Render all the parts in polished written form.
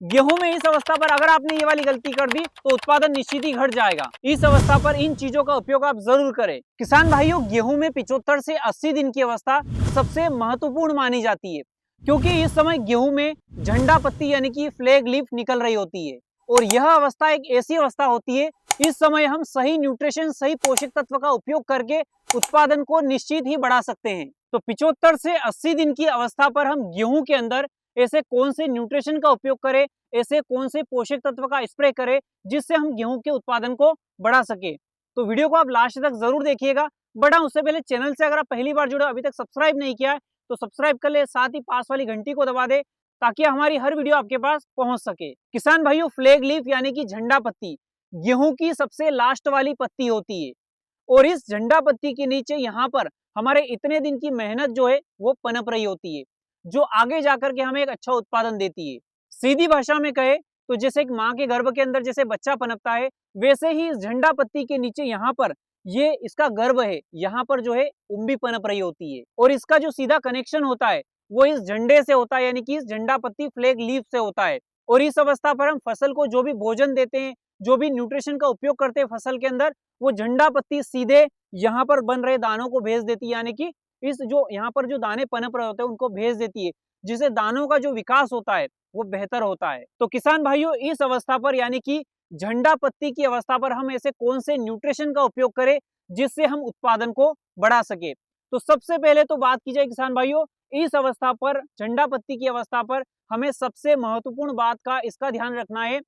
गेहूं में इस अवस्था पर अगर आपने ये वाली गलती कर दी तो उत्पादन निश्चित ही घट जाएगा। इस अवस्था पर इन चीजों का उपयोग आप जरूर करें। किसान भाइयों, गेहूं में 75 से 80 दिन की अवस्था सबसे महत्वपूर्ण मानी जाती है, क्योंकि इस समय गेहूं में झंडा पत्ती यानी कि फ्लैग लीफ निकल रही होती है। और यह अवस्था एक ऐसी अवस्था होती है, इस समय हम सही न्यूट्रिशन, सही पोषक तत्व का उपयोग करके उत्पादन को निश्चित ही बढ़ा सकते हैं। तो 75 से 80 दिन की अवस्था पर हम गेहूं के अंदर ऐसे कौन से न्यूट्रिशन का उपयोग करें, ऐसे कौन से पोषक तत्व का स्प्रे करें जिससे हम गेहूं के उत्पादन को बढ़ा सके। तो वीडियो को आप लास्ट तक जरूर देखिएगा। बट हाँ, उससे पहले चैनल से अगर आप पहली बार जुड़े, अभी तक सब्सक्राइब नहीं किया है तो सब्सक्राइब कर ले, साथ ही पास वाली घंटी को दबा दे ताकि हमारी हर वीडियो आपके पास पहुंच सके। किसान भाइयों, फ्लैग लीफ यानी कि झंडा पत्ती गेहूं की सबसे लास्ट वाली पत्ती होती है। और इस झंडा पत्ती के नीचे यहाँ पर हमारे इतने दिन की मेहनत जो है वो पनप रही होती है, जो आगे जाकर के हमें एक अच्छा उत्पादन देती है। सीधी भाषा में कहे तो जैसे एक माँ के गर्भ के अंदर जैसे बच्चा पनपता है, वैसे ही इस झंडा पत्ती के नीचे यहाँ पर ये इसका गर्भ है, यहाँ पर जो है उम्बी पनप रही होती है। और इसका जो सीधा कनेक्शन होता है वो इस झंडे से होता है, यानी कि इस झंडा पत्ती फ्लैग लीफ से होता है। और इस अवस्था पर हम फसल को जो भी भोजन देते हैं, जो भी न्यूट्रिशन का उपयोग करते हैं फसल के अंदर, वो झंडा पत्ती सीधे यहाँ पर बन रहे दानों को भेज देती है, यानी कि इस जो यहाँ पर जो दाने पनप रहे होते हैं उनको भेज देती है, जिससे दानों का जो विकास होता है वो बेहतर होता है। तो किसान भाइयों, इस अवस्था पर यानी कि झंडा पत्ती की अवस्था पर हम ऐसे कौन से न्यूट्रिशन का उपयोग करें जिससे हम उत्पादन को बढ़ा सके। तो सबसे पहले तो बात की जाए किसान भाइयों, इस अवस्था पर झंडा पत्ती की अवस्था पर हमें सबसे महत्वपूर्ण बात का इसका ध्यान रखना है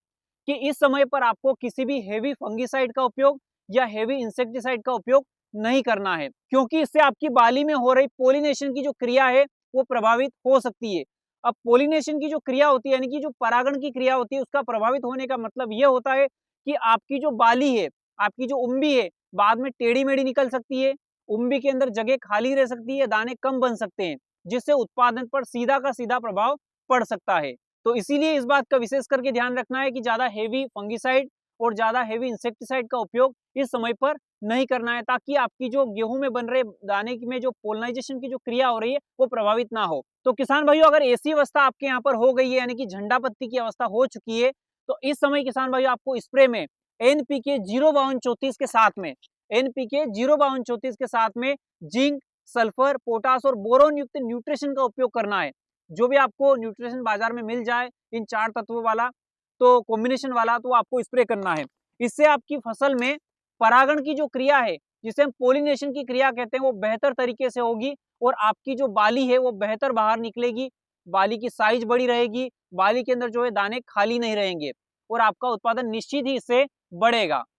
कि इस समय पर आपको किसी भी हेवी फंगीसाइड का उपयोग या हेवी इंसेक्टिसाइड का उपयोग नहीं करना है, क्योंकि इससे आपकी बाली में हो रही पोलिनेशन की जो क्रिया है वो प्रभावित हो सकती है। अब पोलिनेशन की जो क्रिया होती है, यानी कि जो परागण की क्रिया होती है, उसका प्रभावित होने का मतलब यह होता है कि आपकी जो बाली है, आपकी जो उम्बी है, बाद में टेढ़ी मेढ़ी निकल सकती है, उम्बी के अंदर जगह खाली रह सकती है, दाने कम बन सकते हैं, जिससे उत्पादन पर सीधा का सीधा प्रभाव पड़ सकता है। तो इसीलिए इस बात का विशेष करके ध्यान रखना है कि ज्यादा हेवी फंगीसाइड और ज्यादा हेवी इंसेक्टिसाइड का उपयोग इस समय पर नहीं करना है, ताकि आपकी जो गेहूं में बन रहे दाने में जो पोलनाइजेशन की जो क्रिया हो रही है वो प्रभावित ना हो। तो किसान भाइयों, अगर ऐसी अवस्था आपके यहाँ पर हो गई है, यानी कि झंडा पत्ती की अवस्था हो चुकी है, तो इस समय किसान भाइयों आपको स्प्रे में एनपीके 05234 के साथ में एनपीके 05234 के साथ में जिंक, सल्फर, पोटास और बोरोन युक्त न्यूट्रिशन का उपयोग करना है। जो भी आपको न्यूट्रिशन बाजार में मिल जाए इन 4 तत्वों वाला, तो कॉम्बिनेशन वाला, तो आपको स्प्रे करना है। इससे आपकी फसल में परागण की जो क्रिया है, जिसे हम पोलिनेशन की क्रिया कहते हैं, वो बेहतर तरीके से होगी और आपकी जो बाली है वो बेहतर बाहर निकलेगी, बाली की साइज बड़ी रहेगी, बाली के अंदर जो है दाने खाली नहीं रहेंगे और आपका उत्पादन निश्चित ही इससे बढ़ेगा।